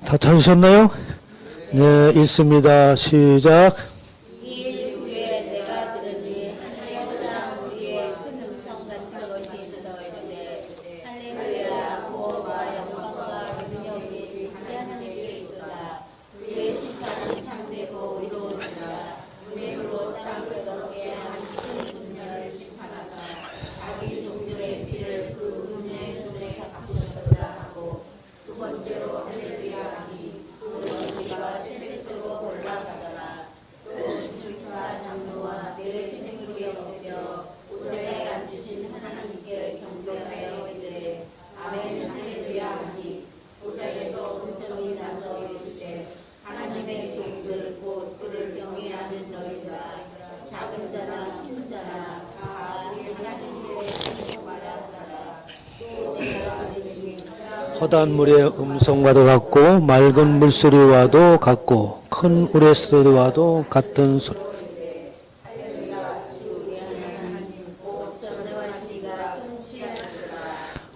다 찾으셨나요? 네, 읽습니다. 시작. 이일 후에 내가 들으니 하늘의 땅 우리의 큰 음성 같은 것이 있어이르되 할렐루야 보호와 영광과 능력이 하나님께 있도다. 우리의 심판은 참되고 의로우니라. 은혜로 땅 끝없게 한 큰 분열을 심판하사 자기 종들의 피를 그 은혜의 손에 갚으셨다 하고 두 번째로 할렐루야 하니 우리가 세뱃으로 올라가더라. 또 주와 장로와 내 생물이 엎드려 우리에 앉으신 하나님께 경배하여 이르되 아멘 할렐루야 하니 우리에서 음성이 나서 이르시되 하나님의 종들 곧 그를 경외하는 너희들아 작은 자나 큰 자나 다 하나님께 순종하라 하더라. 또 내가 들으니 허다한 물의 음성과도 같고 맑은 물소리와도 같고 큰 우레 소리와도 같은 소리.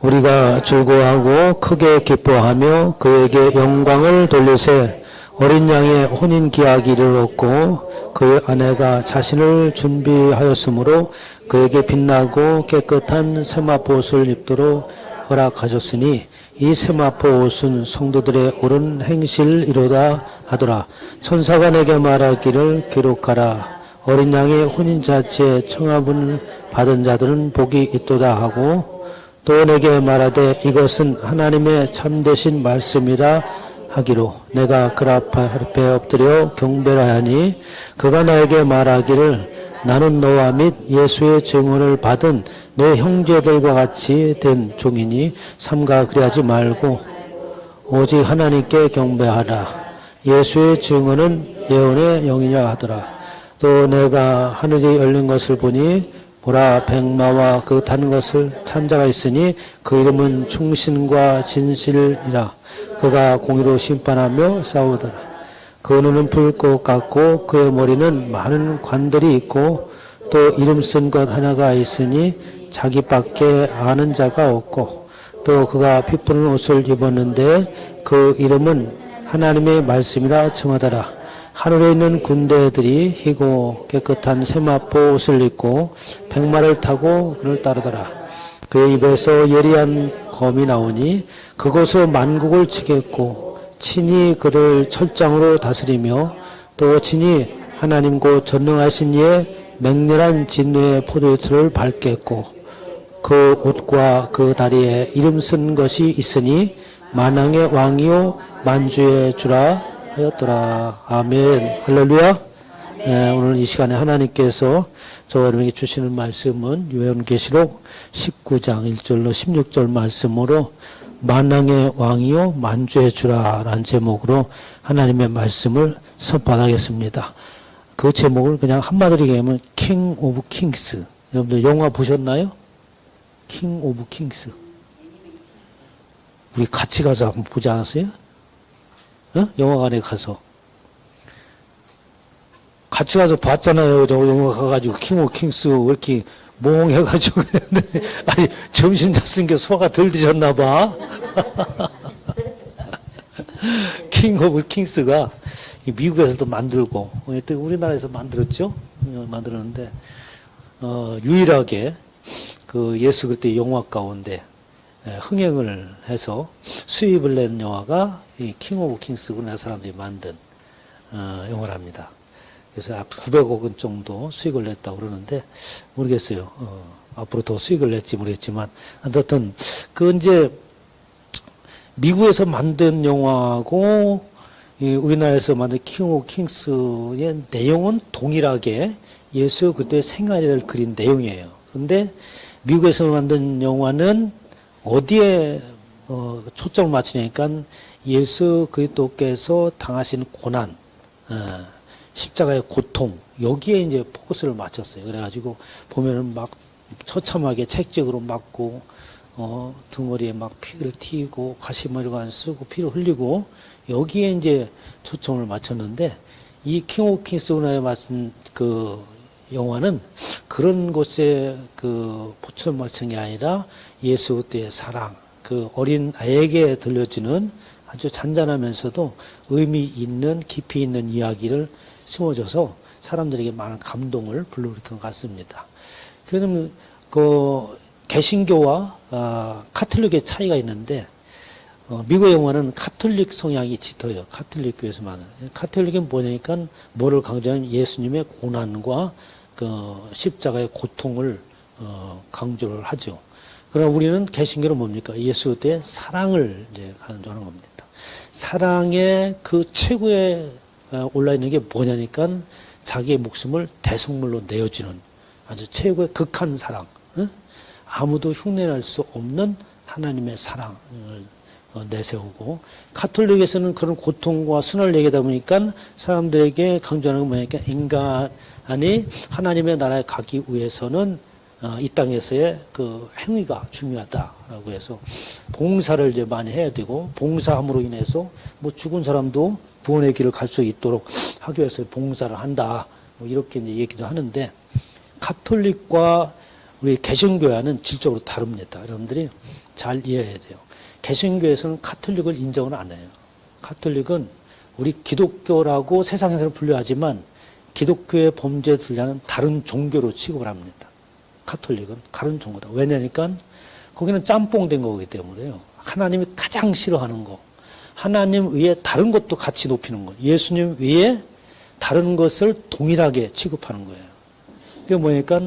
우리가 즐거워하고 크게 기뻐하며 그에게 영광을 돌리세. 어린 양의 혼인 기약일을 얻고 그의 아내가 자신을 준비하였으므로 그에게 빛나고 깨끗한 세마포 옷을 입도록 허락하셨으니 이 세마포 옷은 성도들의 옳은 행실이로다 하더라. 천사가 내게 말하기를 기록하라. 어린 양의 혼인잔치에 청합을 받은 자들은 복이 있도다 하고 또 내게 말하되 이것은 하나님의 참되신 말씀이라 하기로 내가 그 앞에 엎드려 경배를 하니 그가 나에게 말하기를 나는 너와 및 예수의 증언을 받은 내 형제들과 같이 된 종이니 삼가 그리하지 말고 오직 하나님께 경배하라. 예수의 증언은 예언의 영이라 하더라. 또 내가 하늘이 열린 것을 보니 보라 백마와 그 탄 것을 찬 자가 있으니 그 이름은 충신과 진실이라. 그가 공의로 심판하며 싸우더라. 그 눈은 불꽃 같고 그의 머리는 많은 관들이 있고 또 이름 쓴 것 하나가 있으니 자기밖에 아는 자가 없고 또 그가 피 푸른 옷을 입었는데 그 이름은 하나님의 말씀이라 칭하더라. 하늘에 있는 군대들이 희고 깨끗한 세마포 옷을 입고 백마를 타고 그를 따르더라. 그의 입에서 예리한 검이 나오니 그곳으로 만국을 치겠고 친히 그들 철장으로 다스리며 또 친히 하나님 곧 전능하신 이의 맹렬한 진노의 포도틀을 밟겠고 그 옷과 그 다리에 이름 쓴 것이 있으니 만왕의 왕이요 만주의 주라 하였더라. 아멘. 할렐루야. 네, 오늘 이 시간에 하나님께서 저와 여러분에게 주시는 말씀은 요한계시록 19장 1절로 16절 말씀으로 만왕의 왕이요 만주의 주라라는 제목으로 하나님의 말씀을 선포하겠습니다. 그 제목을 그냥 한마디로 얘기하면 킹 오브 킹스. 여러분들 영화 보셨나요? 킹 오브 킹스. 우리 같이 가서 한번 보지 않았어요? 어? 영화관에 가서. 같이 가서 봤잖아요. 저 영화 가가지고 킹 오브 킹스 왜 이렇게 몽해가지고 아니 점심 잤으니까 소화가 덜 드셨나봐. 킹 오브 킹스가 미국에서도 만들고 우리나라에서 만들었죠. 만들었는데 유일하게 그 예수 그때 영화 가운데 흥행을 해서 수입을 낸 영화가 이 킹 오브 킹스 우리나라 사람들이 만든 영화랍니다. 그래서 900억 원 정도 수익을 냈다고 그러는데 모르겠어요. 앞으로 더 수익을 낼지 모르겠지만 어쨌든 그 이제 미국에서 만든 영화하고 우리나라에서 만든 킹 오브 킹스의 내용은 동일하게 예수 그때 생애를 그린 내용이에요. 그런데 미국에서 만든 영화는 어디에 초점을 맞추냐니까 예수 그리스도께서 당하신 고난, 십자가의 고통 여기에 이제 포커스를 맞췄어요. 그래가지고 보면은 막 처참하게 책적으로 맞고 등허리에 막 피를 튀고 가시마리가 쓰고 피를 흘리고 여기에 이제 초점을 맞췄는데 이 킹 오브 킹스 문화에 맞은 그 영화는 그런 곳에 그 포천 맞춘 게 아니라 예수 그리스도의 사랑, 그 어린 아이에게 들려주는 아주 잔잔하면서도 의미 있는 깊이 있는 이야기를 심어줘서 사람들에게 많은 감동을 불러일으킨 것 같습니다. 그러면 그 개신교와 카톨릭의 차이가 있는데 미국의 경우는 카톨릭 성향이 짙어요. 카톨릭 교에서만. 카톨릭은 뭐냐니까 뭐를 강조하면 예수님의 고난과 그 십자가의 고통을 강조를 하죠. 그러나 우리는 개신교는 뭡니까? 예수 그리스도의 사랑을 이제 강조하는 겁니다. 사랑의 그 최고에 올라 있는 게 뭐냐니까 자기의 목숨을 대성물로 내어주는 아주 최고의 극한 사랑. 아무도 흉내낼 수 없는 하나님의 사랑을 내세우고, 카톨릭에서는 그런 고통과 순환을 얘기하다 보니까 사람들에게 강조하는 건 뭐냐니까 인간이 하나님의 나라에 가기 위해서는 이 땅에서의 그 행위가 중요하다라고 해서 봉사를 이제 많이 해야 되고, 봉사함으로 인해서 뭐 죽은 사람도 구원의 길을 갈 수 있도록 하기 위해서 봉사를 한다. 뭐 이렇게 이제 얘기도 하는데, 카톨릭과 우리 개신교와는 질적으로 다릅니다. 여러분들이 잘 이해해야 돼요. 개신교에서는 카톨릭을 인정을 안 해요. 카톨릭은 우리 기독교라고 세상에서는 분류하지만 기독교의 범죄에 들려는 다른 종교로 취급을 합니다. 카톨릭은 다른 종교다. 왜냐니까 거기는 짬뽕된 거기 때문에요. 하나님이 가장 싫어하는 거, 하나님 외에 다른 것도 같이 높이는 거, 예수님 외에 다른 것을 동일하게 취급하는 거예요. 그게 뭐니까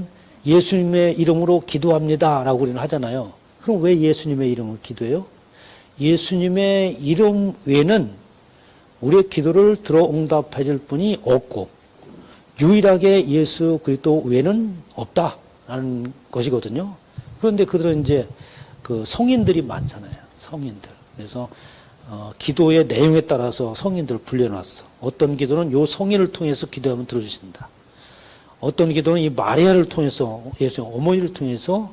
예수님의 이름으로 기도합니다라고 우리는 하잖아요. 그럼 왜 예수님의 이름을 기도해요? 예수님의 이름 외에는 우리의 기도를 들어 응답해 줄 분이 없고 유일하게 예수 그리스도 외에는 없다라는 것이거든요. 그런데 그들은 이제 그 성인들이 많잖아요. 성인들. 그래서 기도의 내용에 따라서 성인들을 분려놨어. 어떤 기도는 요 성인을 통해서 기도하면 들어주신다. 어떤 기도는 이 마리아를 통해서, 예수 어머니를 통해서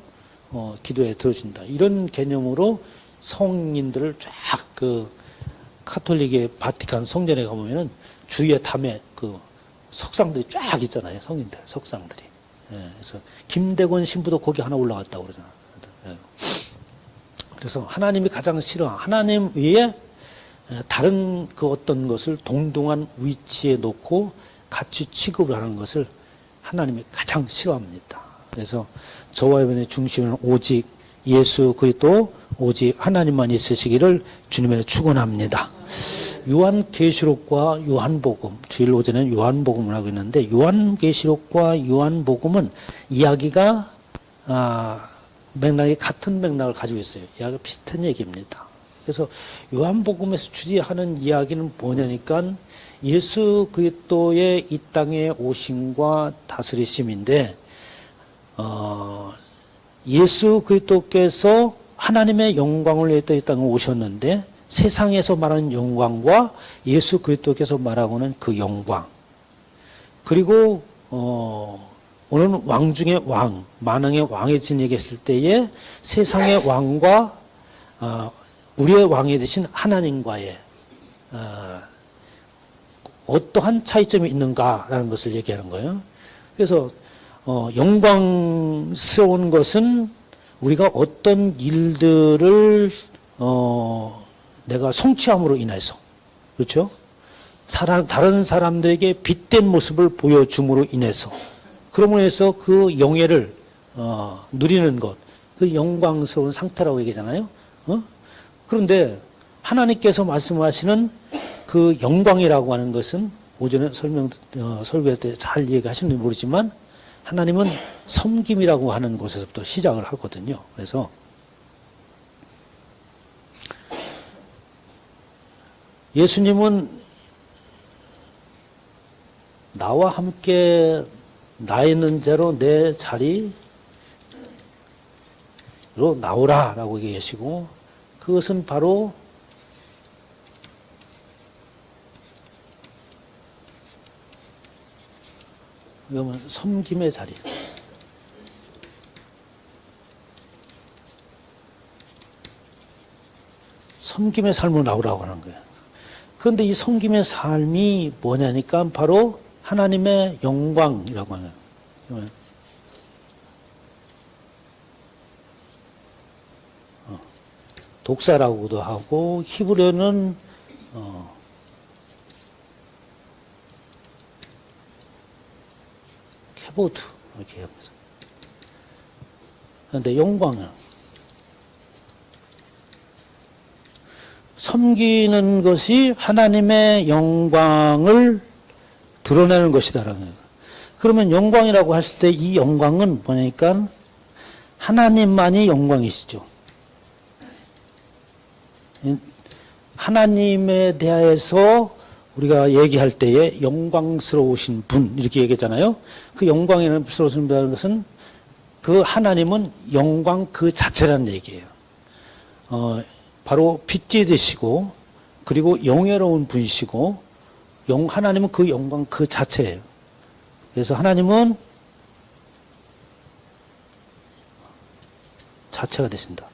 기도에 들어준다. 이런 개념으로 성인들을 쫙 그 카톨릭의 바티칸 성전에 가보면은 주위에 담에 그 석상들이 쫙 있잖아요. 성인들, 석상들이. 예, 그래서 김대건 신부도 거기 하나 올라갔다고 그러잖아요. 예. 그래서 하나님이 가장 싫어하는, 하나님 외에 다른 그 어떤 것을 동등한 위치에 놓고 같이 취급을 하는 것을 하나님이 가장 싫어합니다. 그래서 저와 여러분의 중심은 오직 예수 그리스도, 오직 하나님만 있으시기를 주님의 축원합니다. 요한계시록과 요한복음, 주일 오전에는 요한복음을 하고 있는데, 요한계시록과 요한복음은 이야기가 맥락이 같은 맥락을 가지고 있어요. 이야기가 비슷한 얘기입니다. 그래서 요한복음에서 주제하는 이야기는 뭐냐니까 예수 그리스도의 이 땅에 오심과 다스리심인데, 예수 그리스도께서 하나님의 영광을 위해 이 땅에 오셨는데, 세상에서 말하는 영광과 예수 그리스도께서 말하고는 그 영광, 그리고 오늘은 왕 중의 왕, 만왕의 왕의 진 얘기했을 때에 세상의 왕과 우리의 왕이 되신 하나님과의 어떠한 차이점이 있는가라는 것을 얘기하는 거예요. 그래서 영광스러운 것은 우리가 어떤 일들을 내가 성취함으로 인해서, 그렇죠? 다른 사람들에게 빛된 모습을 보여줌으로 인해서, 그러므로 해서 그 영예를 누리는 것, 그 영광스러운 상태라고 얘기하잖아요. 그런데 하나님께서 말씀하시는 그 영광이라고 하는 것은 오전에 설교할 때 잘 얘기하시는지 모르지만 하나님은 섬김이라고 하는 곳에서부터 시작을 하거든요. 그래서 예수님은 나와 함께 나 있는 대로 내 자리로 나오라라고 얘기하시고, 그것은 바로 그러면 섬김의 자리. 섬김의 삶으로 나오라고 하는 거예요. 그런데 이 섬김의 삶이 뭐냐니까 바로 하나님의 영광이라고 하는 거예요. 독사라고도 하고 히브리어는 케보드 이렇게 합니다. 그런데 영광은 섬기는 것이 하나님의 영광을 드러내는 것이다라는 거예요. 그러면 영광이라고 했을 때 이 영광은 뭐냐니까 하나님만이 영광이시죠. 하나님에 대해서 우리가 얘기할 때에 영광스러우신 분 이렇게 얘기하잖아요. 그 영광스러우신 분이라는 것은 그 하나님은 영광 그 자체라는 얘기예요. 바로 빛이 되시고 그리고 영예로운 분이시고 하나님은 그 영광 그 자체예요. 그래서 하나님은 자체가 되신다.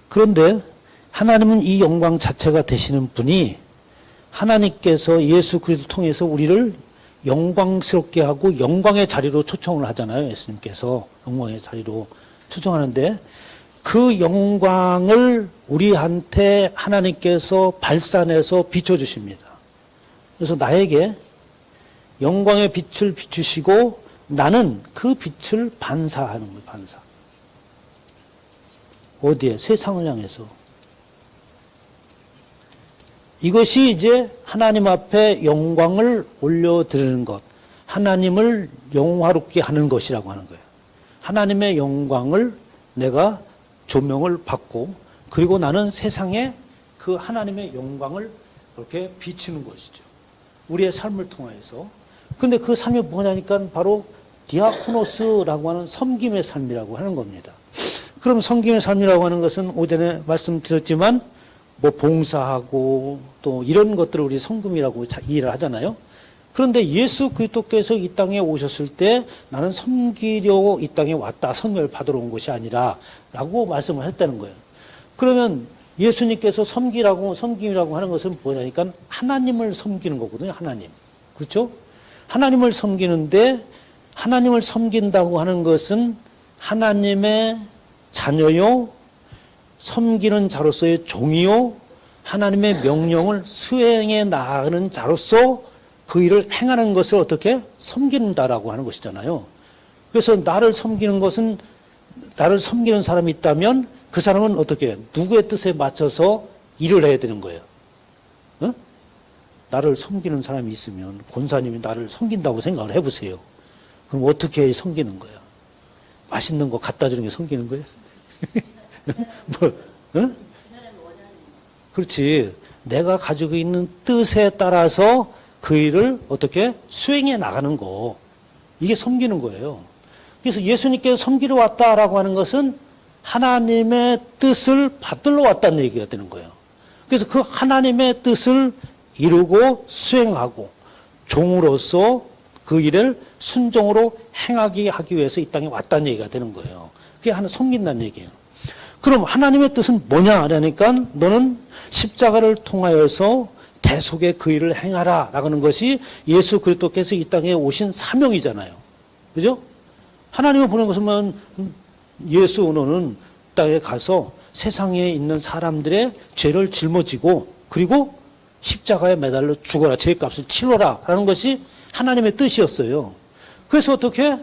그런데 하나님은 이 영광 자체가 되시는 분이 하나님께서 예수 그리스도 통해서 우리를 영광스럽게 하고 영광의 자리로 초청을 하잖아요. 예수님께서 영광의 자리로 초청하는데 그 영광을 우리한테 하나님께서 발산해서 비춰주십니다. 그래서 나에게 영광의 빛을 비추시고 나는 그 빛을 반사하는 거예요. 반사. 어디에? 세상을 향해서. 이것이 이제 하나님 앞에 영광을 올려드리는 것, 하나님을 영화롭게 하는 것이라고 하는 거예요. 하나님의 영광을 내가 조명을 받고 그리고 나는 세상에 그 하나님의 영광을 그렇게 비추는 것이죠. 우리의 삶을 통해서. 근데 그 삶이 뭐냐니까 바로 디아코노스라고 하는 섬김의 삶이라고 하는 겁니다. 그럼 섬김의 삶이라고 하는 것은 오전에 말씀드렸지만 뭐 봉사하고 또 이런 것들을 우리 섬김이라고 이해를 하잖아요. 그런데 예수 그리스도께서 이 땅에 오셨을 때 나는 섬기려고 이 땅에 왔다, 성령을 받으러 온 것이 아니라 라고 말씀을 했다는 거예요. 그러면 예수님께서 섬김이라고 하는 것은 뭐냐니까 하나님을 섬기는 거거든요. 하나님. 그렇죠? 하나님을 섬기는데 하나님을 섬긴다고 하는 것은 하나님의 자녀요, 섬기는 자로서의 종이요, 하나님의 명령을 수행해 나가는 자로서 그 일을 행하는 것을 어떻게 섬긴다라고 하는 것이잖아요. 그래서 나를 섬기는 것은 나를 섬기는 사람이 있다면 그 사람은 어떻게 누구의 뜻에 맞춰서 일을 해야 되는 거예요. 어? 나를 섬기는 사람이 있으면 권사님이 나를 섬긴다고 생각을 해보세요. 그럼 어떻게 섬기는 거예요? 맛있는 거 갖다 주는 게 섬기는 거예요? 뭐, 어? 그렇지. 내가 가지고 있는 뜻에 따라서 그 일을 어떻게 수행해 나가는 거. 이게 섬기는 거예요. 그래서 예수님께서 섬기러 왔다라고 하는 것은 하나님의 뜻을 받들러 왔다는 얘기가 되는 거예요. 그래서 그 하나님의 뜻을 이루고 수행하고 종으로서 그 일을 순종으로 행하게 하기 위해서 이 땅에 왔다는 얘기가 되는 거예요. 그게 하나 섬긴다는 얘기예요. 그럼 하나님의 뜻은 뭐냐 하니까 너는 십자가를 통하여서 대속의 그 일을 행하라 라는 것이 예수 그리스도께서 이 땅에 오신 사명이잖아요. 그죠? 하나님을 보낸 것은 예수 너는 땅에 가서 세상에 있는 사람들의 죄를 짊어지고 그리고 십자가에 매달려 죽어라. 죄값을 치러라 라는 것이 하나님의 뜻이었어요. 그래서 어떻게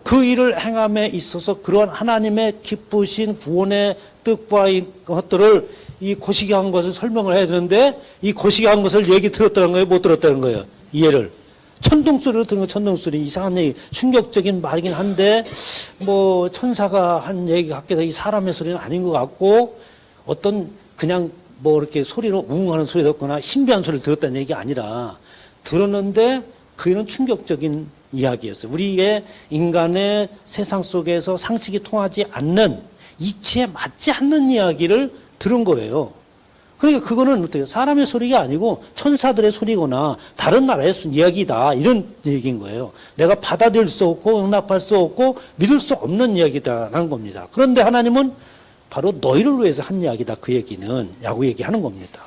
그 일을 행함에 있어서 그러한 하나님의 기쁘신 구원의 뜻과 이 것들을 이 고시기한 것을 설명을 해야 되는데 이 고시기한 것을 얘기 들었다는 거예요? 못 들었다는 거예요? 이해를. 천둥소리로 듣는 거 천둥소리. 이상한 얘기. 충격적인 말이긴 한데 뭐 천사가 한 얘기 같기도 이 사람의 소리는 아닌 것 같고 어떤 그냥 뭐 이렇게 소리로 웅하는 소리 듣거나 신비한 소리를 들었다는 얘기가 아니라 들었는데 그는 충격적인 이야기였어요. 우리의 인간의 세상 속에서 상식이 통하지 않는 이치에 맞지 않는 이야기를 들은 거예요. 그러니까 그거는 어때요? 사람의 소리가 아니고 천사들의 소리거나 다른 나라의 이야기다 이런 얘기인 거예요. 내가 받아들일 수 없고 용납할 수 없고 믿을 수 없는 이야기다라는 겁니다. 그런데 하나님은 바로 너희를 위해서 한 이야기다. 그 얘기는 라고 얘기하는 겁니다.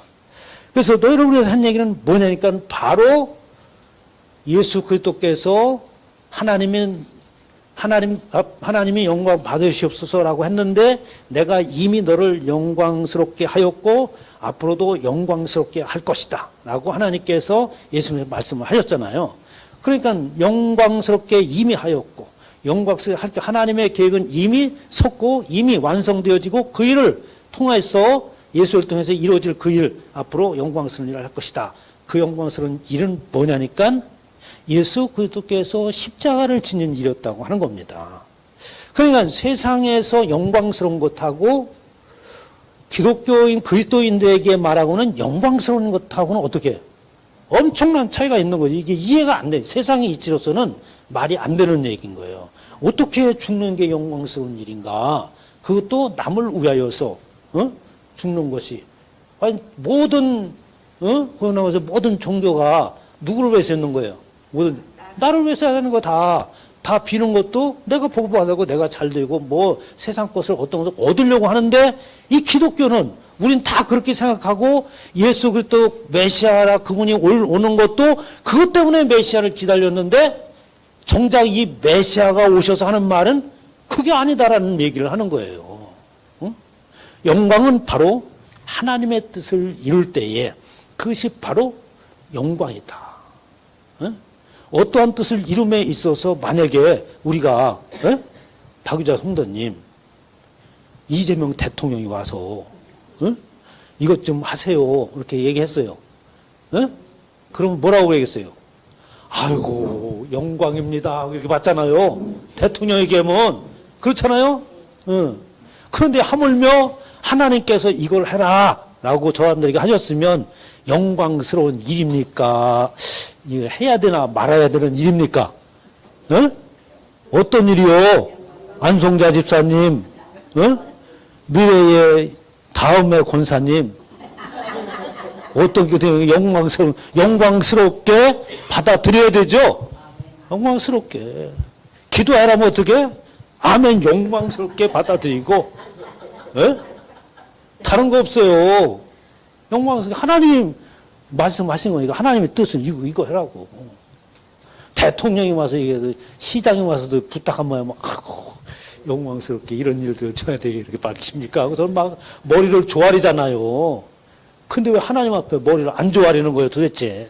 그래서 너희를 위해서 한 얘기는 뭐냐니까 바로 예수 그리스도께서 하나님이 영광 받으시옵소서라고 했는데 내가 이미 너를 영광스럽게 하였고 앞으로도 영광스럽게 할 것이다 라고 하나님께서 예수님의 말씀을 하셨잖아요. 그러니까 영광스럽게 이미 하였고 영광스럽게 할 하나님의 계획은 이미 섰고 이미 완성되어지고 그 일을 통해서 예수를 통해서 이루어질 그 일 앞으로 영광스러운 일을 할 것이다. 그 영광스러운 일은 뭐냐니까 예수 그리스도께서 십자가를 지는 일이었다고 하는 겁니다. 그러니까 세상에서 영광스러운 것하고 기독교인 그리스도인들에게 말하고는 영광스러운 것하고는 어떻게 엄청난 차이가 있는 거죠. 이게 이해가 안 돼. 세상의 이치로서는 말이 안 되는 얘기인 거예요. 어떻게 죽는 게 영광스러운 일인가? 그것도 남을 위하여서 죽는 것이 아니 모든 그거 나와서 모든 종교가 누구를 위해서 있는 거예요? 모든 나를 위해서 하는 거 다 비는 것도 내가 복받고 내가 잘 되고 뭐 세상 것을 어떤 것을 얻으려고 하는데 이 기독교는 우린 다 그렇게 생각하고 예수 그리스도 메시아라 그분이 오는 것도 그것 때문에 메시아를 기다렸는데 정작 이 메시아가 오셔서 하는 말은 그게 아니다라는 얘기를 하는 거예요. 영광은 바로 하나님의 뜻을 이룰 때에 그것이 바로 영광이다. 어떠한 뜻을 이룸에 있어서 만약에 우리가 박유자 성도님 이재명 대통령이 와서 이것 좀 하세요 이렇게 얘기했어요. 그럼 뭐라고 얘기했어요? 아이고 영광입니다 이렇게 받잖아요. 대통령에게 하면 그렇잖아요. 그런데 하물며 하나님께서 이걸 해라 라고 저한들에게 하셨으면 영광스러운 일입니까? 이거 해야 되나 말아야 되는 일입니까? 어떤 일이요? 안송자 집사님, 미래의 다음의 권사님, 어떤 게 영광스럽게 받아들여야 되죠? 영광스럽게. 기도하라면 어떻게? 아멘 영광스럽게 받아들이고, 다른 거 없어요. 영광스럽게. 하나님이 말씀하신 거니까 하나님의 뜻은 이거 해라고. 대통령이 와서 이게 시장이 와서도 부탁한 모양 막 아이고 영광스럽게 이런 일들 쳐야 되게 이렇게 밝히십니까? 하고서 막 머리를 조아리잖아요. 근데 왜 하나님 앞에 머리를 안 조아리는 거예요 도대체?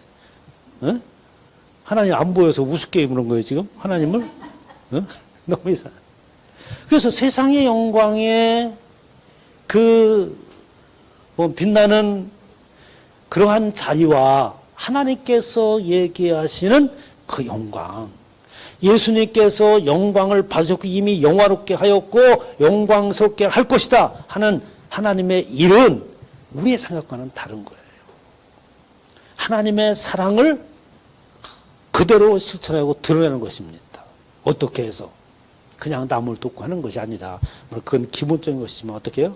하나님 안 보여서 우습게 입는 거예요 지금? 하나님을? 너무 이상해. 그래서 세상의 영광에 빛나는 그러한 자리와 하나님께서 얘기하시는 그 영광, 예수님께서 영광을 받으셨고 이미 영화롭게 하였고 영광스럽게 할 것이다 하는 하나님의 일은 우리의 생각과는 다른 거예요. 하나님의 사랑을 그대로 실천하고 드러내는 것입니다. 어떻게 해서? 그냥 남을 돕고 하는 것이 아니라 그건 기본적인 것이지만 어떻게 해요?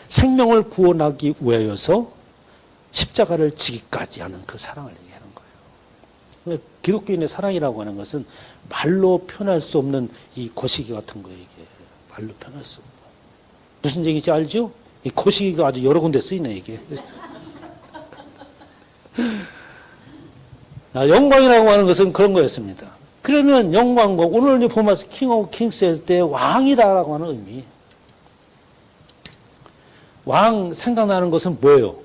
생명을 구원하기 위하여서 십자가를 지기까지 하는 그 사랑을 얘기하는 거예요. 기독교인의 사랑이라고 하는 것은 말로 표현할 수 없는 이 고시기 같은 거예요. 이게 말로 표현할 수 없는. 무슨 얘기인지 알죠? 이 고시기가 아주 여러 군데 쓰이네 이게. 영광이라고 하는 것은 그런 거였습니다. 그러면 영광과 오늘 보면 킹 오브 킹스 할 때 왕이다라고 하는 의미. 왕 생각나는 것은 뭐예요?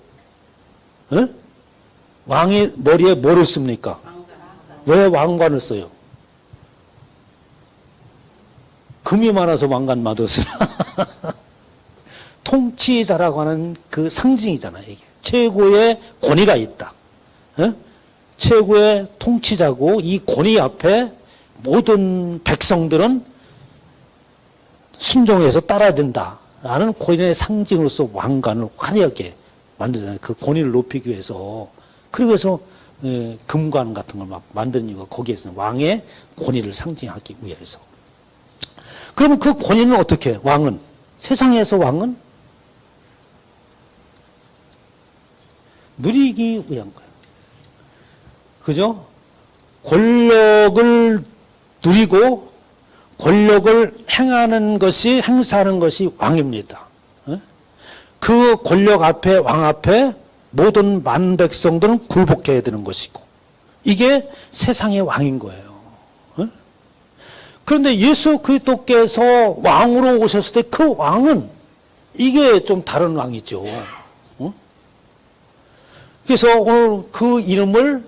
왕이 머리에 뭐를 씁니까? 왜 왕관을 써요? 금이 많아서 왕관 만들었으나 통치자라고 하는 그 상징이잖아요. 이게 최고의 권위가 있다. 최고의 통치자고 이 권위 앞에 모든 백성들은 순종해서 따라야 된다라는 권위의 상징으로서 왕관을 화려하게 만들잖아요. 그 권위를 높이기 위해서. 그래서 금관 같은 걸 막 만드는 이유가 거기에서 왕의 권위를 상징하기 위해서. 그러면 그 권위는 어떻게 해? 왕은? 세상에서 왕은? 누리기 위한 거예요. 그죠? 권력을 누리고 권력을 행사하는 것이 왕입니다. 그 권력 앞에 왕 앞에 모든 만백성들은 굴복해야 되는 것이고 이게 세상의 왕인 거예요. 그런데 예수 그리스도께서 왕으로 오셨을 때 그 왕은 이게 좀 다른 왕이죠. 어? 그래서 오늘 그 이름을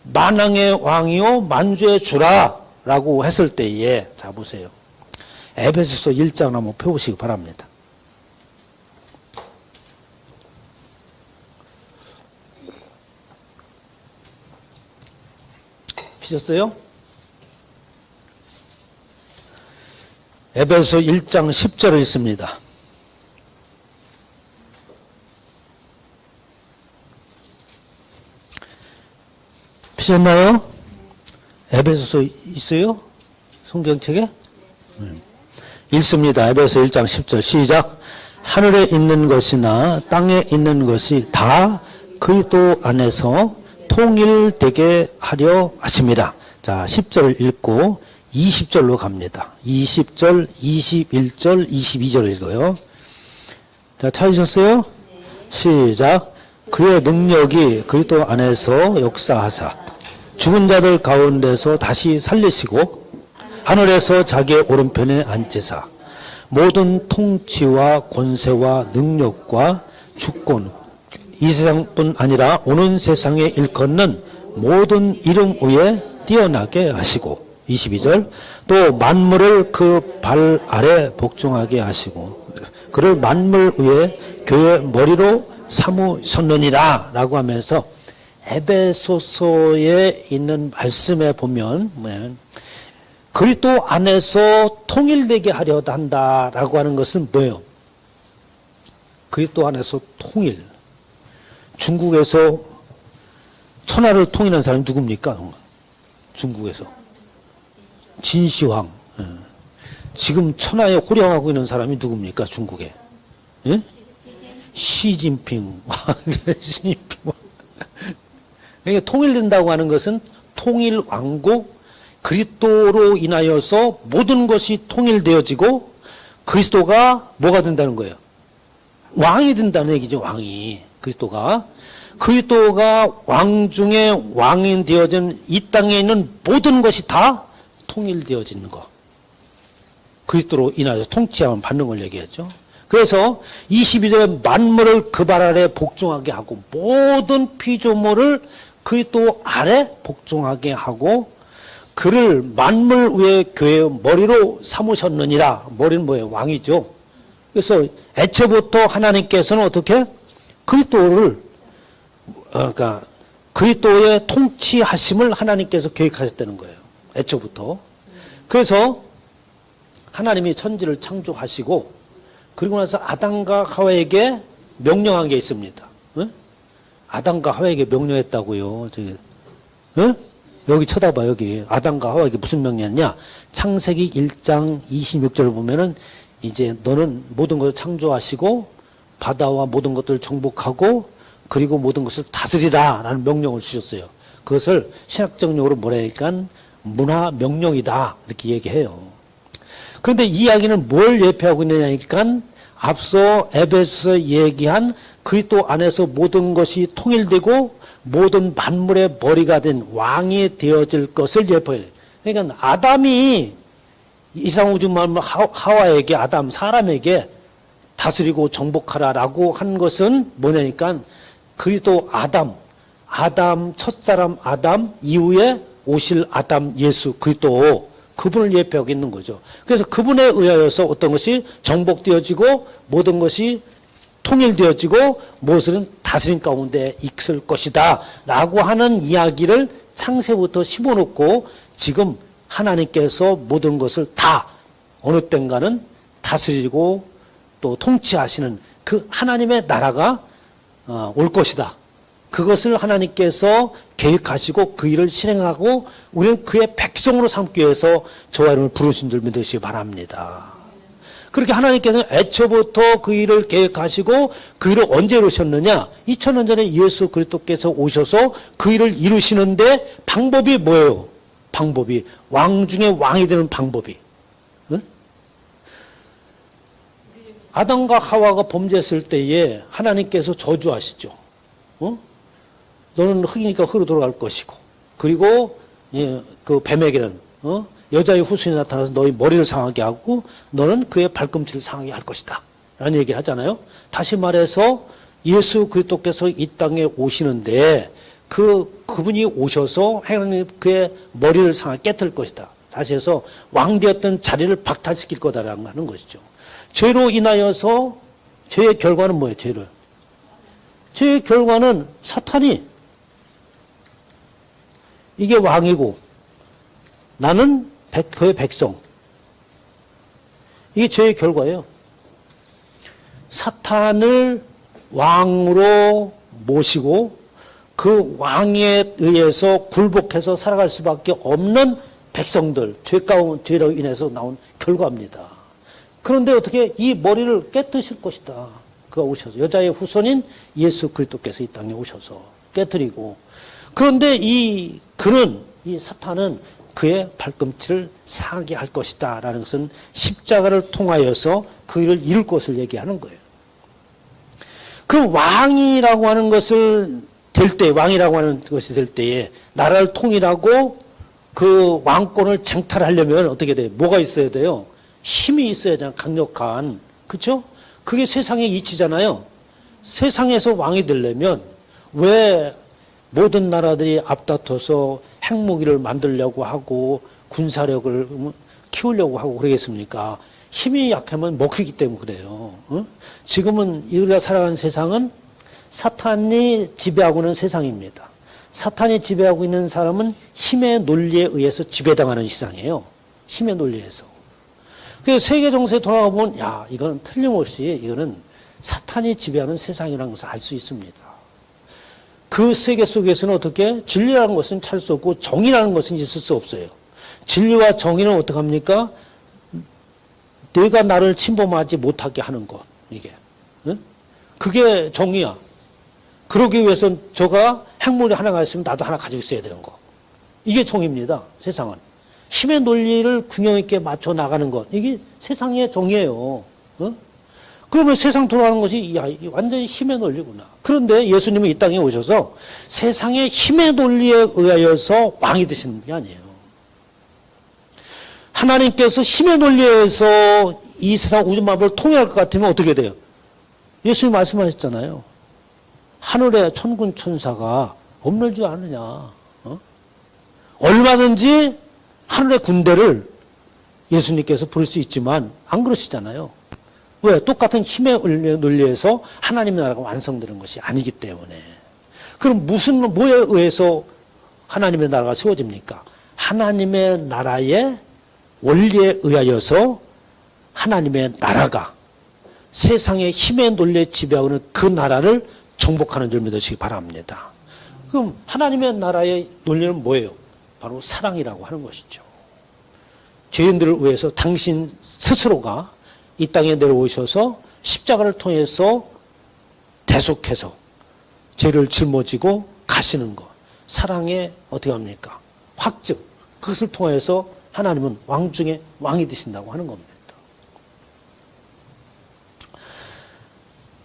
만왕의 왕이요 만주의 주라라고 했을 때에 자 보세요. 에베소서 1장 한번 펴보시기 바랍니다. 피셨어요? 에베소 1장 10절을 읽습니다. 피셨나요? 에베소서 있어요? 성경책에? 읽습니다. 에베소 1장 10절 시작. 하늘에 있는 것이나 땅에 있는 것이 다 그리스도 안에서 통일되게 하려 하십니다. 자, 10절을 읽고 20절로 갑니다. 20절, 21절, 22절 읽어요. 자, 찾으셨어요? 시작. 그의 능력이 그리스도 안에서 역사하사 죽은 자들 가운데서 다시 살리시고 하늘에서 자기의 오른편에 앉히사 모든 통치와 권세와 능력과 주권 이 세상뿐 아니라 오는 세상에 일컫는 모든 이름 위에 뛰어나게 하시고 22절 또 만물을 그 발 아래 복종하게 하시고 그를 만물 위에 교회 머리로 삼으셨느니라 라고 하면서 에베소서에 있는 말씀에 보면 그리스도 안에서 통일되게 하려다 한다라고 하는 것은 뭐예요? 그리스도 안에서 통일. 중국에서 천하를 통일한 사람이 누굽니까? 중국에서 진시황. 지금 천하에 호령하고 있는 사람이 누굽니까? 중국에. 예? 시진핑. 시진핑. 그러니까 통일된다고 하는 것은 통일 왕국 그리스도로 인하여서 모든 것이 통일되어지고 그리스도가 뭐가 된다는 거예요? 왕이 된다는 얘기죠. 왕이. 그리스도가 왕 중에 왕이 되어진 이 땅에 있는 모든 것이 다 통일되어지는 거. 그리스도로 인하여서 통치함을 받는 걸 얘기했죠. 그래서 22절에 만물을 그 발 아래 복종하게 하고 모든 피조물을 그리스도 아래 복종하게 하고 그를 만물 위에 교회의 머리로 삼으셨느니라. 머리는 뭐예요? 왕이죠. 그래서 애초부터 하나님께서는 어떻게? 그리스도를 그러니까 그리스도의 통치하심을 하나님께서 계획하셨다는 거예요. 애초부터. 그래서 하나님이 천지를 창조하시고 그리고 나서 아담과 하와에게 명령한 게 있습니다. 응? 아담과 하와에게 명령했다고요. 저기, 응? 여기 쳐다봐. 여기 아담과 하와에게 무슨 명령이냐? 창세기 1장 26절을 보면은 이제 너는 모든 것을 창조하시고 바다와 모든 것들을 정복하고 그리고 모든 것을 다스리라 라는 명령을 주셨어요. 그것을 신학적 용어로 뭐라 하니까 문화 명령이다 이렇게 얘기해요. 그런데 이 이야기는 뭘 예표하고 있느냐니까 앞서 에베소서 얘기한 그리스도 안에서 모든 것이 통일되고 모든 만물의 머리가 된 왕이 되어질 것을 예표해요. 그러니까 아담이 이상우주 만물 하와에게 아담 사람에게 다스리고 정복하라라고 한 것은 뭐냐니까 그리스도 아담 첫사람 아담 이후에 오실 아담 예수 그리스도 그분을 예표하고 있는 거죠. 그래서 그분에 의하여서 어떤 것이 정복되어지고 모든 것이 통일되어지고 무엇은 다스림 가운데 있을 것이다 라고 하는 이야기를 창세부터 심어놓고 지금 하나님께서 모든 것을 다 어느 땐가는 다스리고 또 통치하시는 그 하나님의 나라가 올 것이다. 그것을 하나님께서 계획하시고 그 일을 실행하고 우리는 그의 백성으로 삼기 위해서 저와 여러분을 부르신 줄 믿으시기 바랍니다. 그렇게 하나님께서는 애초부터 그 일을 계획하시고 그 일을 언제 이루셨느냐? 2000년 전에 예수 그리스도께서 오셔서 그 일을 이루시는데 방법이 뭐예요? 방법이 왕 중에 왕이 되는 방법이 응? 아담과 하와가 범죄했을 때에 하나님께서 저주하시죠. 어? 너는 흙이니까 흙으로 돌아갈 것이고 그리고 그 뱀에게는 여자의 후손이 나타나서 너희 머리를 상하게 하고 너는 그의 발꿈치를 상하게 할 것이다 라는 얘기를 하잖아요. 다시 말해서 예수 그리스도께서 이 땅에 오시는데 그분이 오셔서 하나님 그의 머리를 상하게 깨뜨릴 것이다. 다시 해서 왕되었던 자리를 박탈시킬 거다라는 하는 것이죠. 죄로 인하여서 죄의 결과는 뭐예요? 죄의 결과는 사탄이 이게 왕이고 나는 그의 백성. 이게 죄의 결과예요. 사탄을 왕으로 모시고 그 왕에 의해서 굴복해서 살아갈 수밖에 없는 백성들, 죄로 인해서 나온 결과입니다. 그런데 어떻게 이 머리를 깨뜨실 것이다. 그가 오셔서 여자의 후손인 예수 그리스도께서 이 땅에 오셔서 깨뜨리고 그런데 이 사탄은 그의 발꿈치를 상하게 할 것이다 라는 것은 십자가를 통하여서 그 일을 이룰 것을 얘기하는 거예요. 그 왕이라고 하는 것을 왕이라고 하는 것이 될 때에 나라를 통일하고 그 왕권을 쟁탈하려면 어떻게 돼요? 뭐가 있어야 돼요? 힘이 있어야 하잖아요. 강력한. 그렇죠? 그게 세상의 이치잖아요. 세상에서 왕이 되려면 왜 모든 나라들이 앞다퉈서 핵무기를 만들려고 하고 군사력을 키우려고 하고 그러겠습니까? 힘이 약하면 먹히기 때문에 그래요. 지금은 우리가 살아가는 세상은 사탄이 지배하고 있는 세상입니다. 사탄이 지배하고 있는 사람은 힘의 논리에 의해서 지배당하는 세상이에요. 힘의 논리에서. 그래서 세계 정세에 돌아가 보면 이거는 틀림없이 이거는 사탄이 지배하는 세상이라는 것을 알 수 있습니다. 그 세계 속에서는 어떻게 진리라는 것은 찾을 수 없고 정의라는 것은 있을 수 없어요. 진리와 정의는 어떻게 합니까? 내가 나를 침범하지 못하게 하는 것. 이게. 그게 정의야. 그러기 위해서는 저가 핵물이 하나가 있으면 나도 하나 가지고 있어야 되는 거. 이게 정의입니다. 세상은. 힘의 논리를 균형 있게 맞춰 나가는 것. 이게 세상의 정의예요. 그러면 세상 돌아가는 것이 완전히 힘의 논리구나. 그런데 예수님은 이 땅에 오셔서 세상의 힘의 논리에 의하여서 왕이 되시는 게 아니에요. 하나님께서 힘의 논리에 의해서 이 세상 우주만물을 통일할 것 같으면 어떻게 돼요? 예수님 말씀하셨잖아요. 하늘에 천군 천사가 없는 줄 아느냐. 얼마든지 하늘의 군대를 예수님께서 부를 수 있지만 안 그러시잖아요. 왜? 똑같은 힘의 논리에서 하나님의 나라가 완성되는 것이 아니기 때문에. 그럼 뭐에 의해서 하나님의 나라가 세워집니까? 하나님의 나라의 원리에 의하여서 하나님의 나라가 세상의 힘의 논리에 지배하고 있는 그 나라를 정복하는 줄 믿으시기 바랍니다. 그럼 하나님의 나라의 논리는 뭐예요? 바로 사랑이라고 하는 것이죠. 죄인들을 위해서 당신 스스로가 이 땅에 내려오셔서 십자가를 통해서 대속해서 죄를 짊어지고 가시는 것. 사랑의 어떻게 합니까? 확증. 그것을 통해서 하나님은 왕 중에 왕이 되신다고 하는 겁니다.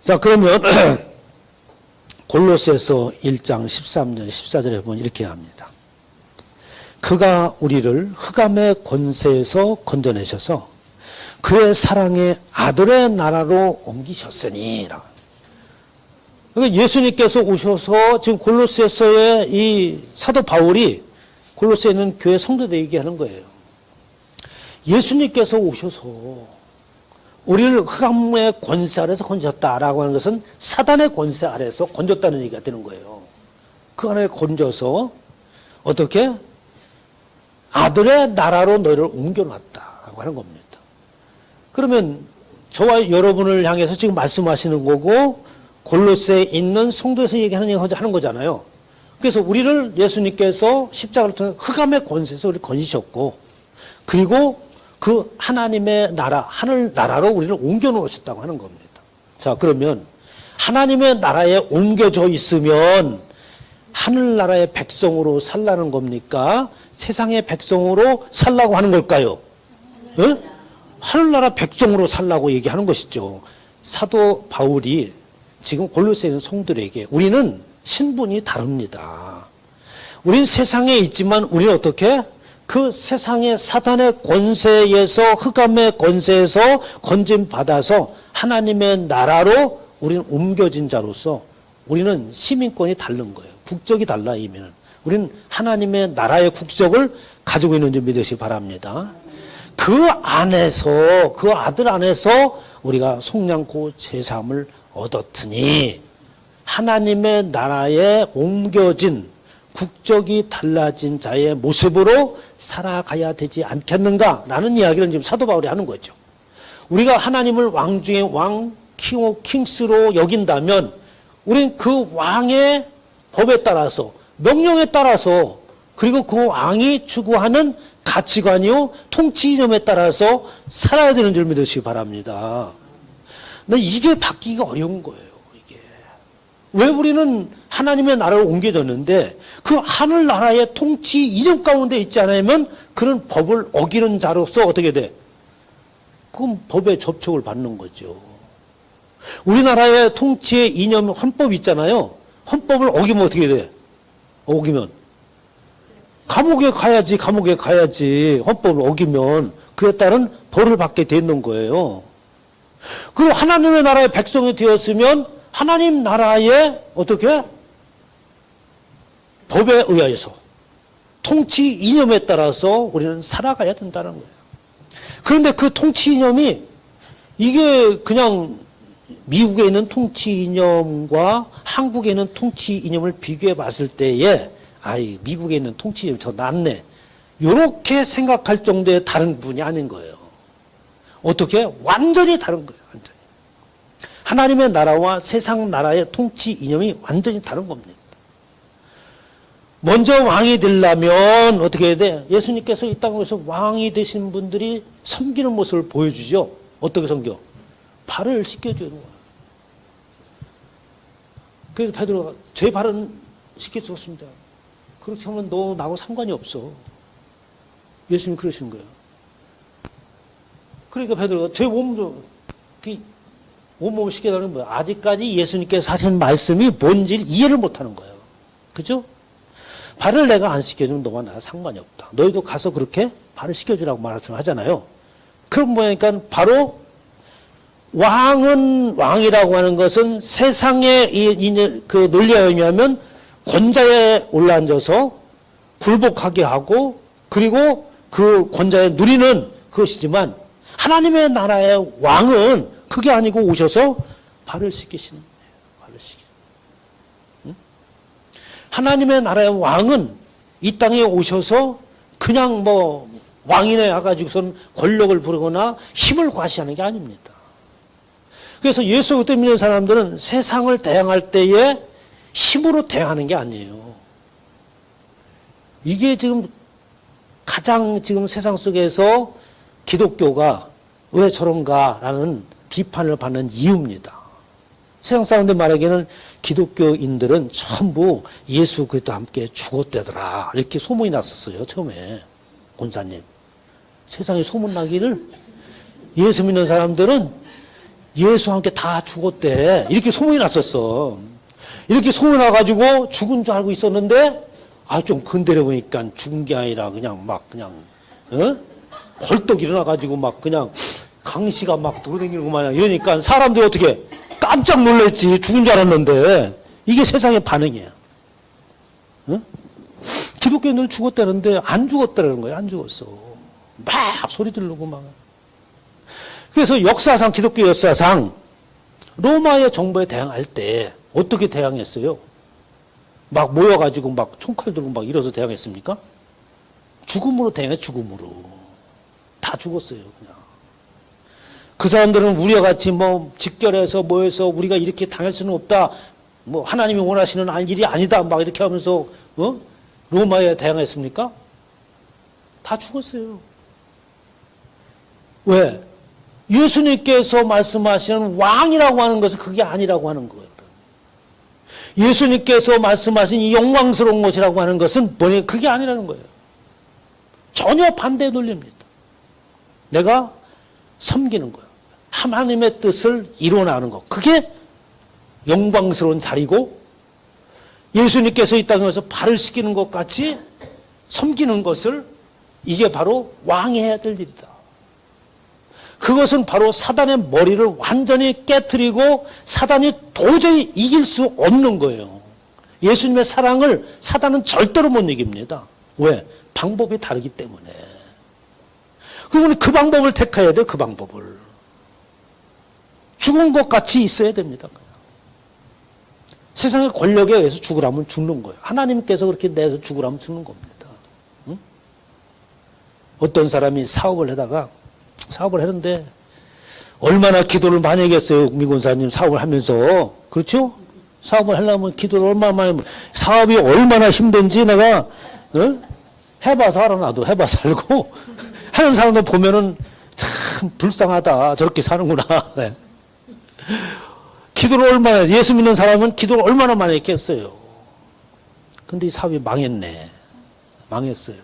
자, 그러면 골로새서 1장 13절 14절에 보면 이렇게 합니다. 그가 우리를 흑암의 권세에서 건져내셔서 그의 사랑의 아들의 나라로 옮기셨으니. 그러니까 예수님께서 오셔서 지금 골로새서의 이 사도 바울이 골로새에 있는 교회 성도들 얘기하는 거예요. 예수님께서 오셔서 우리를 흑암의 권세 아래서 건졌다라고 하는 것은 사단의 권세 아래서 건졌다는 얘기가 되는 거예요. 그 안에 건져서 어떻게? 아들의 나라로 너희를 옮겨놨다라고 하는 겁니다. 그러면 저와 여러분을 향해서 지금 말씀하시는 거고 골로새에 있는 성도에서 얘기하는 얘기 하는 거잖아요. 그래서 우리를 예수님께서 십자가를 통해 흑암의 권세에서 우리를 건지셨고 그리고 그 하나님의 나라, 하늘 나라로 우리를 옮겨 놓으셨다고 하는 겁니다. 자, 그러면 하나님의 나라에 옮겨져 있으면 하늘나라의 백성으로 살라는 겁니까? 세상의 백성으로 살라고 하는 걸까요? 네? 하늘나라 백성으로 살라고 얘기하는 것이죠. 사도 바울이 지금 골로새에 있는 성도들에게 우리는 신분이 다릅니다. 우린 세상에 있지만 우리는 어떻게? 그 세상의 사단의 권세에서, 흑암의 권세에서 건짐받아서 하나님의 나라로 우리는 옮겨진 자로서 우리는 시민권이 다른 거예요. 국적이 달라, 이미는. 우리는 하나님의 나라의 국적을 가지고 있는 줄 믿으시기 바랍니다. 그 안에서, 그 아들 안에서 우리가 속량고 제사함을 얻었으니 하나님의 나라에 옮겨진 국적이 달라진 자의 모습으로 살아가야 되지 않겠는가라는 이야기를 지금 사도 바울이 하는 거죠. 우리가 하나님을 왕 중에 왕, 킹스로 여긴다면 우리는 그 왕의 법에 따라서, 명령에 따라서, 그리고 그 왕이 추구하는 가치관이요 통치 이념에 따라서 살아야 되는 줄 믿으시기 바랍니다. 근데 이게 바뀌기가 어려운 거예요. 이게 왜 우리는 하나님의 나라를 옮겨졌는데 그 하늘나라의 통치 이념 가운데 있지 않으면 그런 법을 어기는 자로서 어떻게 돼? 그건 법에 접촉을 받는 거죠. 우리나라의 통치의 이념 헌법 있잖아요. 헌법을 어기면 어떻게 돼? 어기면 감옥에 가야지, 감옥에 가야지. 헌법을 어기면 그에 따른 벌을 받게 되는 거예요. 그리고 하나님의 나라의 백성이 되었으면 하나님 나라의 어떻게? 법에 의하여서 통치 이념에 따라서 우리는 살아가야 된다는 거예요. 그런데 그 통치 이념이 이게 그냥 미국에 있는 통치 이념과 한국에 있는 통치 이념을 비교해 봤을 때에 아이 미국에 있는 통치 이념이 더 낫네. 이렇게 생각할 정도의 다른 분이 아닌 거예요. 어떻게? 완전히 다른 거예요. 완전히. 하나님의 나라와 세상 나라의 통치 이념이 완전히 다른 겁니다. 먼저 왕이 되려면 어떻게 해야 돼? 예수님께서 이 땅에서 왕이 되신 분들이 섬기는 모습을 보여주죠. 어떻게 섬겨? 발을 씻겨주는 거예요. 그래서 베드로가 제 발은 씻겨주었습니다. 그렇게 하면 너 나하고 상관이 없어. 예수님 그러시는 거예요. 그러니까 베드로가 제 몸도 온몸을 씻겨달라는 거예요. 아직까지 예수님께서 하신 말씀이 뭔지 이해를 못하는 거예요. 그죠? 발을 내가 안 씻겨주면 너와 나랑 상관이 없다. 너희도 가서 그렇게 발을 씻겨주라고 말하잖아요. 그럼 뭐니까 바로 왕이라고 하는 것은 세상의 그 논리에 의하면 권자에 올라앉아서 굴복하게 하고 그리고 그 권자에 누리는 그것이지만 하나님의 나라의 왕은 그게 아니고 오셔서 발을 씻기시는 거예요. 발을 씻기. 응? 하나님의 나라의 왕은 이 땅에 오셔서 그냥 뭐 왕이네 해가지고선 권력을 부르거나 힘을 과시하는 게 아닙니다. 그래서 예수 그때 믿는 사람들은 세상을 대항할 때에 힘으로 대항하는 게 아니에요. 이게 지금 가장 지금 세상 속에서 기독교가 왜 저런가라는 비판을 받는 이유입니다. 세상 사람들 말하기에는 기독교인들은 전부 예수 그리스도와 함께 죽었대더라. 이렇게 소문이 났었어요. 처음에 권사님. 세상에 소문나기를 예수 믿는 사람들은 예수와 함께 다 죽었대. 이렇게 소문이 났었어. 이렇게 소문이 나가지고 죽은 줄 알고 있었는데 좀 근대로 보니까 죽은 게 아니라 그냥 벌떡 일어나가지고 막 그냥 강시가 막 돌아다니는 거 마냥 이러니까 사람들이 어떻게 깜짝 놀랐지. 죽은 줄 알았는데 이게 세상의 반응이에요. 응? 기독교인들은 죽었다는데 안 죽었다는 거예요. 안 죽었어. 막 소리 지르고 막. 그래서 역사상 기독교 역사상 로마의 정부에 대항할 때 어떻게 대항했어요? 막 모여가지고 막 총칼 들고 막 이러서 대항했습니까? 죽음으로 대항해. 죽음으로. 다 죽었어요. 그냥. 그 사람들은 우리와 같이 뭐 직결해서 모여서 우리가 이렇게 당할 수는 없다. 뭐 하나님이 원하시는 일이 아니다. 막 이렇게 하면서 로마에 대항했습니까? 다 죽었어요. 왜? 예수님께서 말씀하시는 왕이라고 하는 것은 그게 아니라고 하는 거예요. 예수님께서 말씀하신 이 영광스러운 것이라고 하는 것은 뭐냐? 그게 아니라는 거예요. 전혀 반대 논리입니다. 내가 섬기는 거예요. 하나님의 뜻을 이루어나가는 것. 그게 영광스러운 자리고 예수님께서 이 땅에서 발을 씻기는 것 같이 섬기는 것을 이게 바로 왕이 해야 될 일이다. 그것은 바로 사단의 머리를 완전히 깨트리고 사단이 도저히 이길 수 없는 거예요. 예수님의 사랑을 사단은 절대로 못 이깁니다. 왜? 방법이 다르기 때문에. 그러면 그 방법을 택해야 돼요. 그 방법을. 죽은 것 같이 있어야 됩니다. 세상의 권력에 의해서 죽으라면 죽는 거예요. 하나님께서 그렇게 내서 죽으라면 죽는 겁니다. 응? 어떤 사람이 사업을 했는데 얼마나 기도를 많이 했겠어요. 미군사님 사업을 하면서. 그렇죠? 사업을 하려면 기도를 얼마나 많이, 사업이 얼마나 힘든지 내가 해봐서 알아. 나도 해봐서 알고 하는 사람들 보면은 참 불쌍하다. 저렇게 사는구나. 네. 기도를 얼마나, 예수 믿는 사람은 기도를 얼마나 많이 했겠어요. 근데 이 사업이 망했네. 망했어요.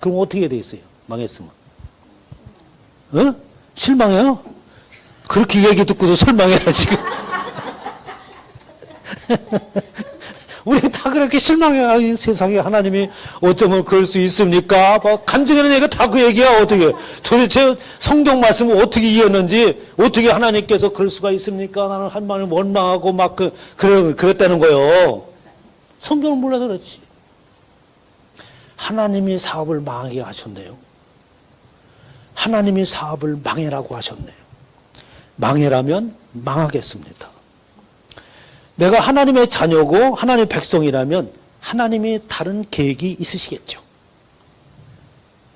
그럼 어떻게 돼 있어요? 망했으면. 실망해요? 그렇게 얘기 듣고도 설망해라, 지금. 우리 다 그렇게 실망해요. 세상에 하나님이 어쩌면 그럴 수 있습니까? 뭐 간증하는 얘기가 다 그 얘기야. 어떻게 도대체 성경 말씀을 어떻게 이해했는지, 어떻게 하나님께서 그럴 수가 있습니까? 나는 하나님을 원망하고 막 그랬다는 거예요. 성경을 몰라서 그렇지. 하나님이 사업을 망하게 하셨네요. 하나님이 사업을 망해라고 하셨네요. 망해라면 망하겠습니다. 내가 하나님의 자녀고 하나님의 백성이라면 하나님이 다른 계획이 있으시겠죠.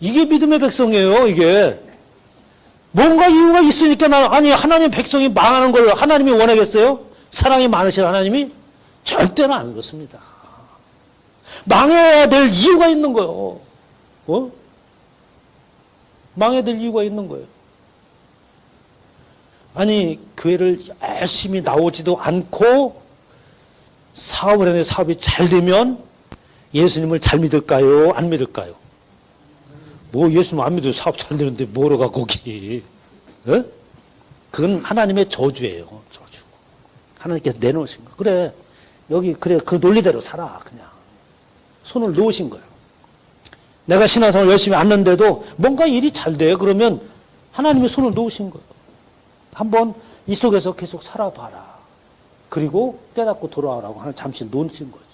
이게 믿음의 백성이에요. 이게 뭔가 이유가 있으니까 아니 하나님의 백성이 망하는 걸 하나님이 원하겠어요? 사랑이 많으신 하나님이? 절대로 안 그렇습니다. 망해야 될 이유가 있는 거예요. 망해야 될 이유가 있는 거예요. 아니 교회를 열심히 나오지도 않고 사업을 했는데 사업이 잘 되면 예수님을 잘 믿을까요? 안 믿을까요? 뭐 예수님 안 믿어도 사업 잘 되는데 뭐로가 거기. 그건 하나님의 저주예요. 저주. 하나님께서 내놓으신 거. 그래 여기 그래 그 논리대로 살아. 그냥 손을 놓으신 거예요. 내가 신앙생활 열심히 했는데도 뭔가 일이 잘 돼. 그러면 하나님이 손을 놓으신 거예요. 한번 이 속에서 계속 살아봐라. 그리고 깨닫고 돌아오라고 하나 잠시 놓으신 거죠.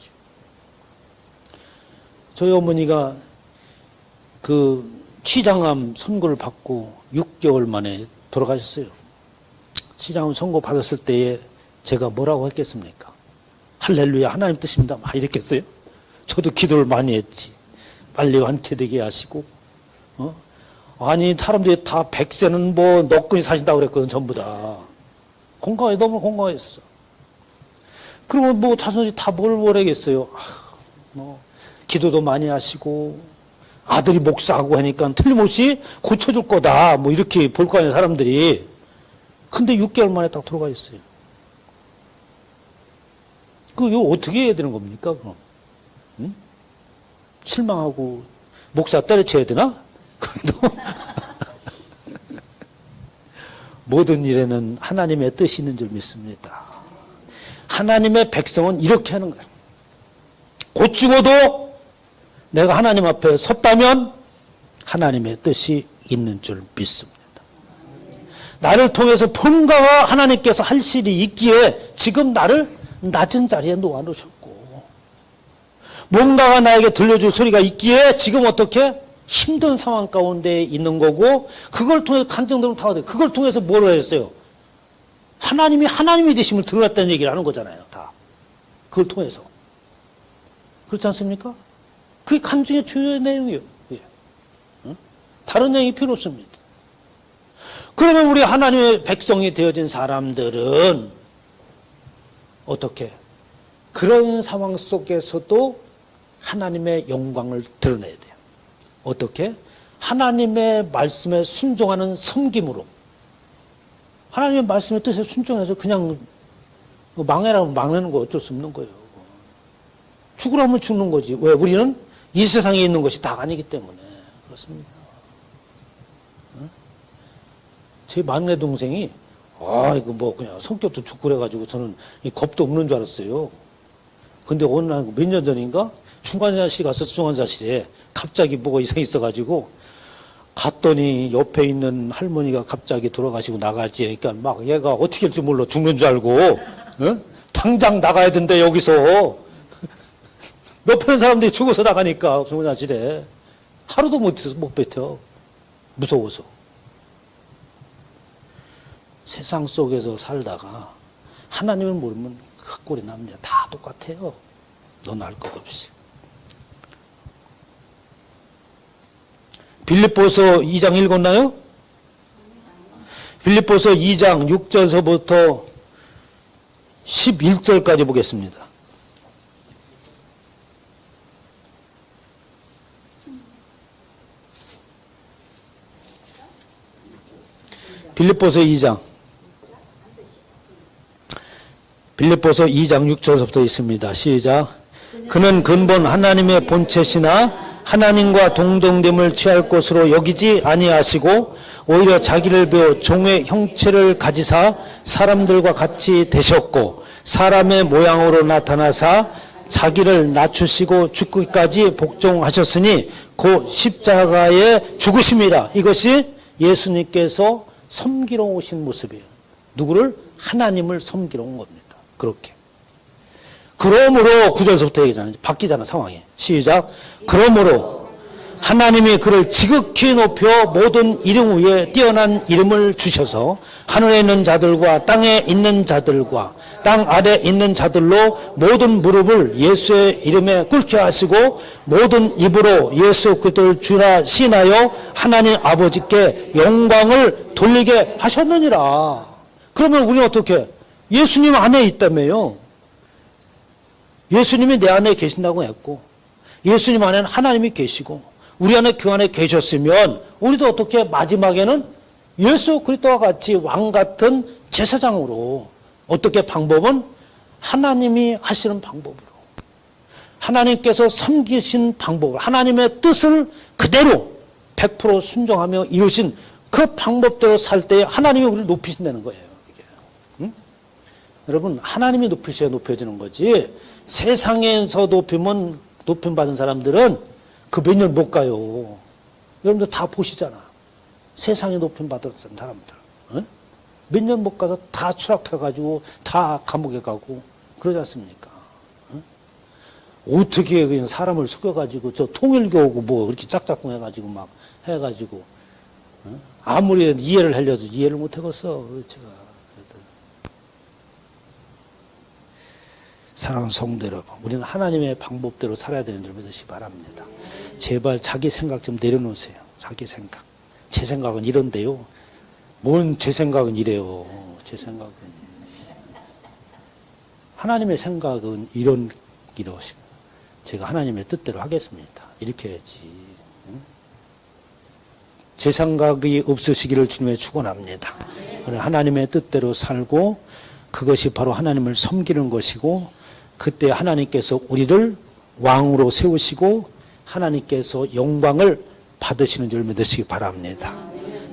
저희 어머니가 그 취장암 선고를 받고 6개월 만에 돌아가셨어요. 취장암 선고 받았을 때에 제가 뭐라고 했겠습니까? 할렐루야 하나님 뜻입니다. 막 이랬겠어요? 저도 기도를 많이 했지. 빨리 완쾌되게 하시고 아니 사람들이 다 100세는 뭐 너끈히 사신다고 그랬거든. 전부 다 건강해. 너무 건강했어. 그러면 뭐 자손이 다 뭘 원하겠어요. 뭐 기도도 많이 하시고 아들이 목사하고 하니까 틀림없이 고쳐줄 거다 뭐 이렇게 볼 거 아니에요. 사람들이. 근데 6개월 만에 딱 돌아가 있어요. 그거 어떻게 해야 되는 겁니까 그럼? 응? 실망하고 목사 때려쳐야 되나? 그래도 모든 일에는 하나님의 뜻이 있는 줄 믿습니다. 하나님의 백성은 이렇게 하는 거예요. 곧 죽어도 내가 하나님 앞에 섰다면 하나님의 뜻이 있는 줄 믿습니다. 나를 통해서 뭔가가 하나님께서 할 일이 있기에 지금 나를 낮은 자리에 놓아놓으셨고 뭔가가 나에게 들려줄 소리가 있기에 지금 어떻게 힘든 상황 가운데 있는 거고 그걸 통해 간증되면 다 돼요. 그걸 통해서 뭐로 했어요? 하나님이 되심을 드러났다는 얘기를 하는 거잖아요. 다. 그걸 통해서. 그렇지 않습니까? 그게 간증의 주요 내용이에요. 예. 다른 내용이 필요 없습니다. 그러면 우리 하나님의 백성이 되어진 사람들은 어떻게? 그런 상황 속에서도 하나님의 영광을 드러내야 돼요. 어떻게? 하나님의 말씀에 순종하는 섬김으로. 하나님의 말씀의 뜻에 순종해서 그냥 망해라면 망하는 거 어쩔 수 없는 거예요. 죽으라면 죽는 거지. 왜? 우리는 이 세상에 있는 것이 다가 아니기 때문에. 그렇습니다. 제 막내 동생이 이거 뭐 그냥 성격도 좋고 그래가지고 저는 겁도 없는 줄 알았어요. 근데 어느 날 몇 년 전인가 중환자실 가서 중환자실에 갑자기 뭐가 이상이 있어가지고 갔더니 옆에 있는 할머니가 갑자기 돌아가시고 나가지. 그러니까 막 얘가 어떻게 할지 몰라 죽는 줄 알고 어? 당장 나가야 된대 여기서. 옆에 사람들이 죽어서 나가니까 중환자실에 하루도 못 뱉어. 무서워서. 세상 속에서 살다가 하나님을 모르면 헛골이 납니다. 다 똑같아요. 넌 알 것 없이. 빌립보서 2장 읽었나요? 빌립보서 2장 6절서부터 11절까지 보겠습니다. 빌립보서 2장 6절서부터 있습니다. 시작. 그는 근본 하나님의 본체시나 하나님과 동등됨을 취할 것으로 여기지 아니하시고 오히려 자기를 비워 종의 형체를 가지사 사람들과 같이 되셨고 사람의 모양으로 나타나사 자기를 낮추시고 죽기까지 복종하셨으니 곧 십자가의 죽으심이라. 이것이 예수님께서 섬기러 오신 모습이에요. 누구를? 하나님을 섬기러 온 겁니다. 그렇게. 그러므로 9절서부터 얘기잖아요. 바뀌잖아 상황이. 시작. 그러므로 하나님이 그를 지극히 높여 모든 이름 위에 뛰어난 이름을 주셔서 하늘에 있는 자들과 땅에 있는 자들과 땅 아래 있는 자들로 모든 무릎을 예수의 이름에 꿇게 하시고 모든 입으로 예수 그리스도를 주라 시인하여 하나님 아버지께 영광을 돌리게 하셨느니라. 그러면 우리는 어떻게? 예수님 안에 있다며요. 예수님이 내 안에 계신다고 했고 예수님 안에는 하나님이 계시고 우리 안에 그 안에 계셨으면 우리도 어떻게 마지막에는 예수 그리스도와 같이 왕 같은 제사장으로 어떻게 방법은 하나님이 하시는 방법으로 하나님께서 섬기신 방법으로 하나님의 뜻을 그대로 100% 순종하며 이루신 그 방법대로 살 때 하나님이 우리를 높이신다는 거예요. 이게. 응? 여러분 하나님이 높이셔야 높여지는 거지 세상에서 높임 받은 사람들은 그 몇 년 못 가요. 여러분들 다 보시잖아. 세상에 높임 받은 사람들. 응? 몇 년 못 가서 다 추락해가지고 다 감옥에 가고 그러지 않습니까? 응? 어떻게 그냥 사람을 속여가지고 저 통일교고 뭐 이렇게 짝짝꿍 해가지고 막 해가지고 응? 아무리 이해를 하려도 이해를 못 하겠어. 제가. 사랑하는 성도 여러분, 우리는 하나님의 방법대로 살아야 되는 줄 믿으시기 바랍니다. 제발 자기 생각 좀 내려놓으세요. 자기 생각. 제 생각은 이런데요. 뭔 제 생각은 이래요. 제 생각은. 하나님의 생각은 이러시. 제가 하나님의 뜻대로 하겠습니다. 이렇게 해야지. 제 생각이 없으시기를 주님의 축원합니다. 하나님의 뜻대로 살고 그것이 바로 하나님을 섬기는 것이고 그때 하나님께서 우리를 왕으로 세우시고 하나님께서 영광을 받으시는 줄 믿으시기 바랍니다.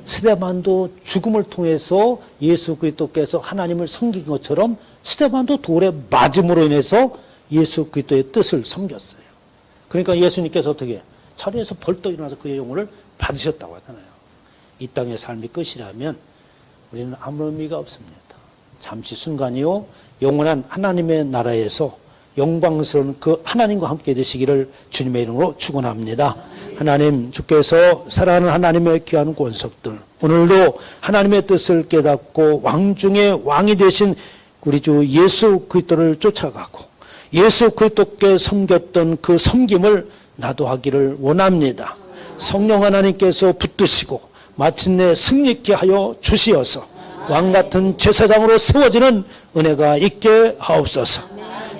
스데반도 죽음을 통해서 예수 그리스도께서 하나님을 섬긴 것처럼 스데반도 돌에 맞음으로 인해서 예수 그리스도의 뜻을 섬겼어요. 그러니까 예수님께서 어떻게 자리에서 벌떡 일어나서 그의 영혼을 받으셨다고 하잖아요. 이 땅의 삶이 끝이라면 우리는 아무런 의미가 없습니다. 잠시 순간이요 영원한 하나님의 나라에서 영광스러운 그 하나님과 함께 되시기를 주님의 이름으로 축원합니다. 하나님 주께서 사랑하는 하나님의 귀한 권속들 오늘도 하나님의 뜻을 깨닫고 왕 중에 왕이 되신 우리 주 예수 그리스도를 쫓아가고 예수 그리스도께 섬겼던 그 섬김을 나도 하기를 원합니다. 성령 하나님께서 붙드시고 마침내 승리케 하여 주시어서 왕같은 제사장으로 세워지는 은혜가 있게 하옵소서.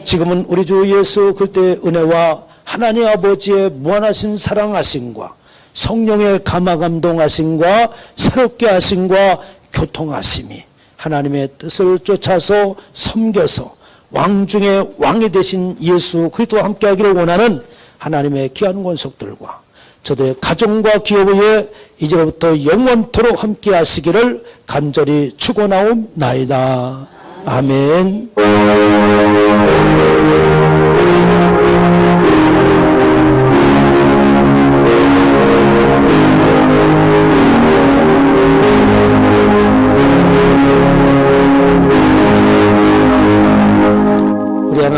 지금은 우리 주 예수 그리스도의 은혜와 하나님 아버지의 무한하신 사랑하심과 성령의 감화감동하심과 새롭게 하심과 교통하심이 하나님의 뜻을 쫓아서 섬겨서 왕 중에 왕이 되신 예수 그리스도와 함께하기를 원하는 하나님의 귀한 권속들과 저들의 가정과 기업에 이제부터 영원토록 함께 하시기를 간절히 축원하옵나이다. 아멘.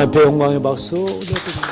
앞에 영광의 박수 올려드립니다.